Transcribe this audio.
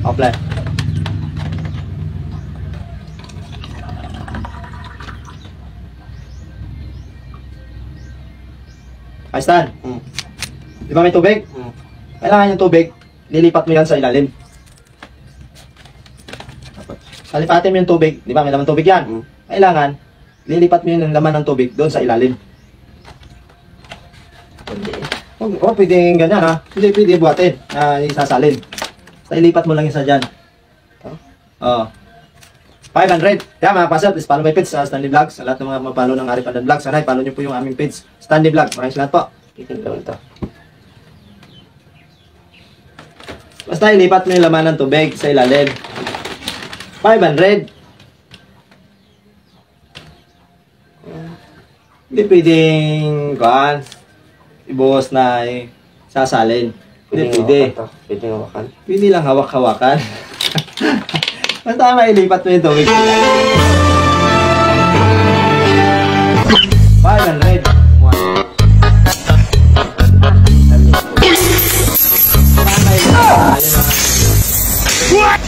Apply. Ay, Stan. Di ba may tubig? Kailangan yung tubig, lilipat mo yan sa ilalim. Salipatin mo yung tubig, di ba may laman tubig yan? Kailangan, lilipat mo yung laman ng tubig doon sa ilalim. Oh, pwedeng ganyan ha. Hindi pwede buhatin na isasalin. Sa ilipat mo lang isa dyan. Oh. 500. Kaya mga pasel, please follow my page sa Stanley Vlogs. Sa lahat ng mga mapalo ng Ari Pandan Vlogs, sana i-follow nyo po yung aming page Stanley Vlogs. Maraming salamat po. Basta ilipat mo yung laman ng tubig sa ilalim. 500. Hindi pwedeng ibuhos na sasalin. Hindi pwede. Pwede hawakan. Pwede lang hawak-hawakan. Basta mailipat mo yung tubig. 500. What?